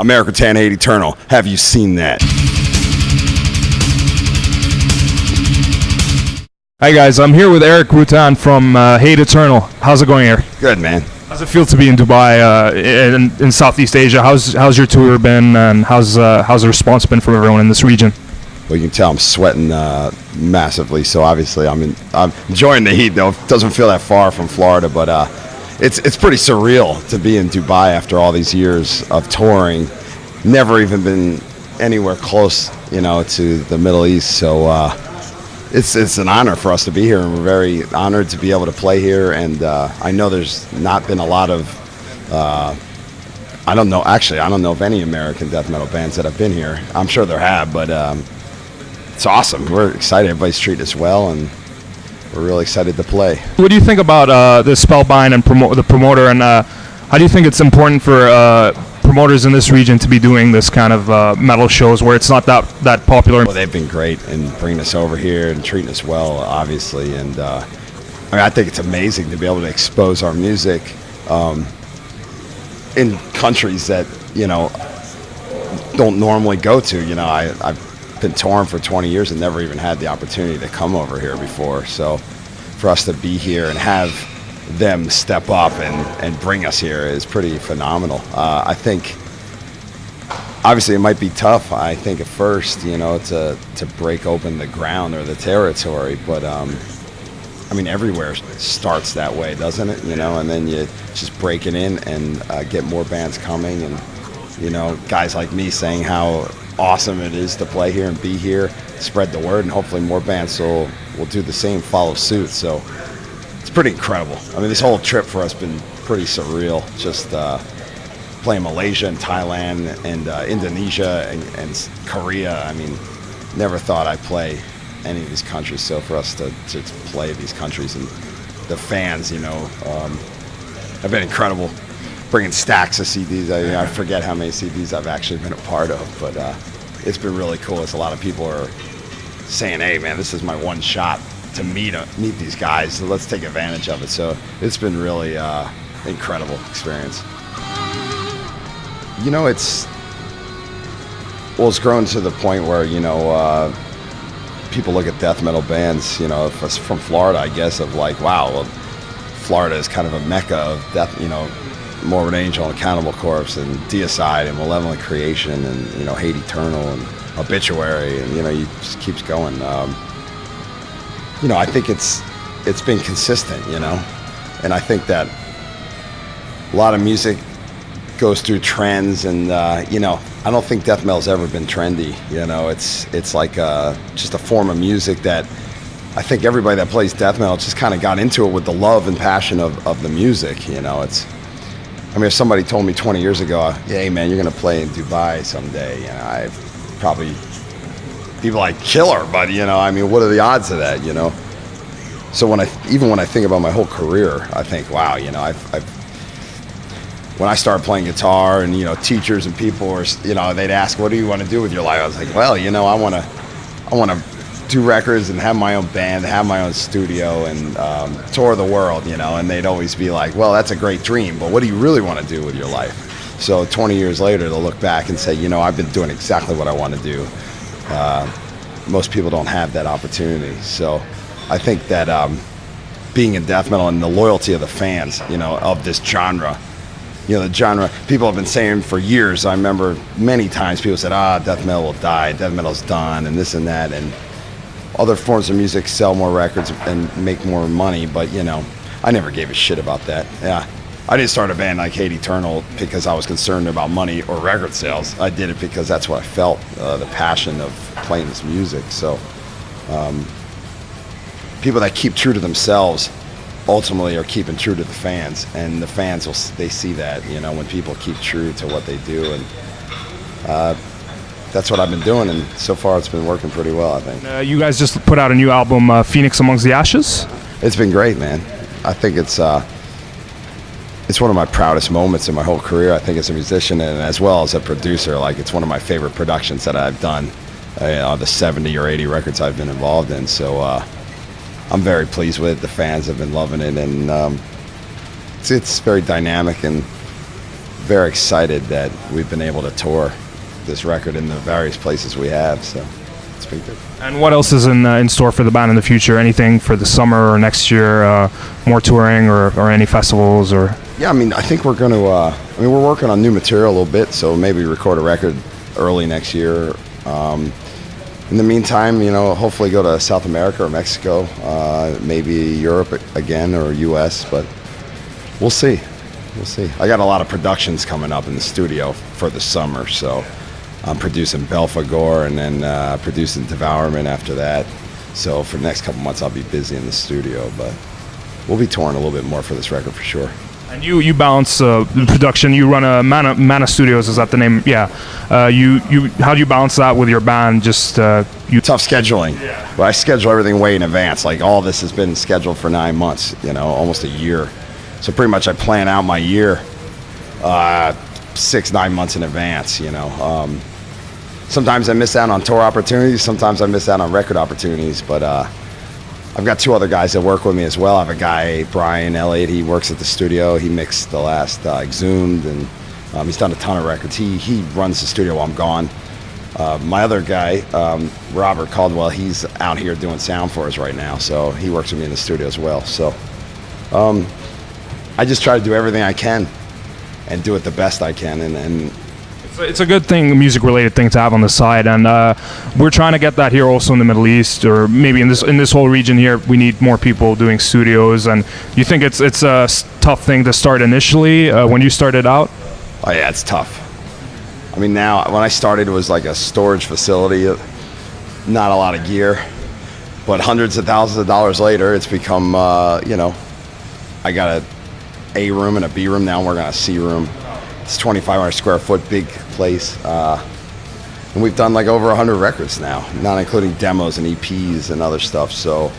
I'm Erik Rutan, Hate Eternal. Have you seen that? Hi guys, I'm here with Erik Rutan from Hate Eternal. How's it going, Erik? Good, man. How's it feel to be in Dubai, in Southeast Asia? How's your tour been, and how's the response been from everyone in this region? Well, you can tell I'm sweating massively, so obviously I'm enjoying the heat, though. It doesn't feel that far from Florida, but it's pretty surreal to be in Dubai after all these years of touring. Never even been anywhere close, to the Middle East, so it's an honor for us to be here, and we're very honored to be able to play here. And I know there's not been a lot of I don't know of any American death metal bands that have been here. I'm sure there have, but it's awesome. We're excited. Everybody's treating us well, and we're really excited to play. What do you think about the Spellbind and the promoter, and how do you think it's important for promoters in this region to be doing this kind of metal shows where it's not that popular? Well, they've been great in bringing us over here and treating us well, obviously, and I think it's amazing to be able to expose our music in countries that don't normally go to. I've been touring for 20 years and never even had the opportunity to come over here before. So for us to be here and have them step up and bring us here is pretty phenomenal. I think obviously it might be tough, I think, at first, to break open the ground or the territory, but everywhere starts that way, doesn't it? And then you just break it in and get more bands coming, and guys like me saying how awesome it is to play here and be here, spread the word, and hopefully more bands will do the same, follow suit. So it's pretty incredible. This whole trip for us has been pretty surreal, just playing Malaysia and Thailand and Indonesia and Korea. Never thought I'd play any of these countries, so for us to play these countries and the fans, have been incredible. Bringing stacks of CDs. I forget how many CDs I've actually been a part of, but it's been really cool. As a lot of people are saying, "Hey, man, this is my one shot to meet these guys, so let's take advantage of it." So it's been really incredible experience. It's grown to the point where people look at death metal bands, from Florida, I guess, of like, wow, well, Florida is kind of a mecca of death, Morbid Angel and Cannibal Corpse and Deicide and Malevolent Creation and Hate Eternal and Obituary, and it just keeps going. I think it's been consistent, and I think that a lot of music goes through trends, and I don't think death metal's ever been trendy. It's like just a form of music that I think everybody that plays death metal just kind of got into it with the love and passion of the music. If somebody told me 20 years ago, "Hey man, you're gonna play in Dubai someday," I probably people like killer, but what are the odds of that? So when I think about my whole career, I think, wow, when I started playing guitar and teachers and people were, they'd ask, "What do you want to do with your life?" I was like, "Well, I want to do records and have my own band, have my own studio, and tour the world," and they'd always be like, "Well, that's a great dream, but what do you really want to do with your life?" So 20 years later, they'll look back and say, I've been doing exactly what I want to do. Most people don't have that opportunity. So I think that being in death metal and the loyalty of the fans, of this genre, the genre, people have been saying for years. I remember many times people said, death metal will die, death metal's done, and this and that, and other forms of music sell more records and make more money, but I never gave a shit about that. Yeah, I didn't start a band like Hate Eternal because I was concerned about money or record sales. I did it because that's what I felt, the passion of playing this music. So people that keep true to themselves ultimately are keeping true to the fans, and the fans they see that when people keep true to what they do, and that's what I've been doing, and so far it's been working pretty well, I think. You guys just put out a new album, Phoenix Amongst the Ashes? It's been great, man. I think it's one of my proudest moments in my whole career, I think, as a musician and as well as a producer. Like, it's one of my favorite productions that I've done, the 70 or 80 records I've been involved in. So I'm very pleased with it. The fans have been loving it, and it's very dynamic and very excited that we've been able to tour this record in the various places we have. So it's been good. And what else is in store for the band in the future? Anything for the summer or next year? More touring or any festivals or? Yeah, I mean, I think we're going to. We're working on new material a little bit, so maybe record a record early next year. In the meantime, hopefully go to South America or Mexico, maybe Europe again or U.S. But we'll see. We'll see. I got a lot of productions coming up in the studio for the summer, so I'm producing Belphegor and then producing Devourment after that. So for the next couple months, I'll be busy in the studio, but we'll be touring a little bit more for this record for sure. And you balance the production. You run a Mana Studios. Is that the name? Yeah. How do you balance that with your band? Just tough scheduling. Yeah. Well, I schedule everything way in advance. Like all this has been scheduled for 9 months. Almost a year. So pretty much I plan out my year 6-9 months in advance. Sometimes I miss out on tour opportunities. Sometimes I miss out on record opportunities. But I've got 2 other guys that work with me as well. I have a guy, Brian Elliott. He works at the studio. He mixed the last Exhumed, and he's done a ton of records. He runs the studio while I'm gone. My other guy, Robert Caldwell, he's out here doing sound for us right now, so he works with me in the studio as well. So I just try to do everything I can and do it the best I can, and it's a good thing, a music-related thing to have on the side, and we're trying to get that here also in the Middle East, or maybe in this whole region here. We need more people doing studios. And you think it's a tough thing to start initially when you started out? Oh yeah, it's tough. I mean, now when I started, it was like a storage facility, not a lot of gear, but hundreds of thousands of dollars later, it's become I got a room and a B room. Now we're gonna a C room. It's 2,500 square foot, big place, and we've done like over 100 records now, not including demos and EPs and other stuff. So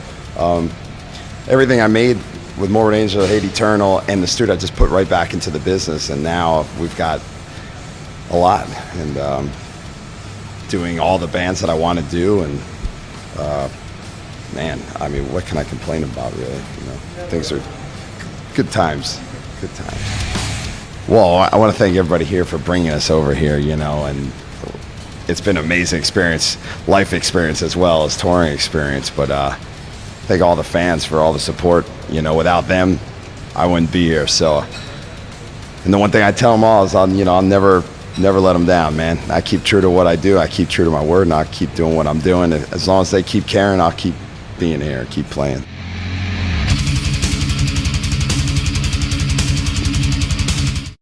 everything I made with Morbid Angel, Hate Eternal, and the studio, I just put right back into the business, and now we've got a lot, and doing all the bands that I want to do, and man, I mean, what can I complain about, really? Things are good times, good times. Well, I want to thank everybody here for bringing us over here, and it's been an amazing experience, life experience as well as touring experience. But thank all the fans for all the support. Without them, I wouldn't be here. So, and the one thing I tell them all is, I'll never let them down, man. I keep true to what I do. I keep true to my word, and I'll keep doing what I'm doing. As long as they keep caring, I'll keep being here, keep playing.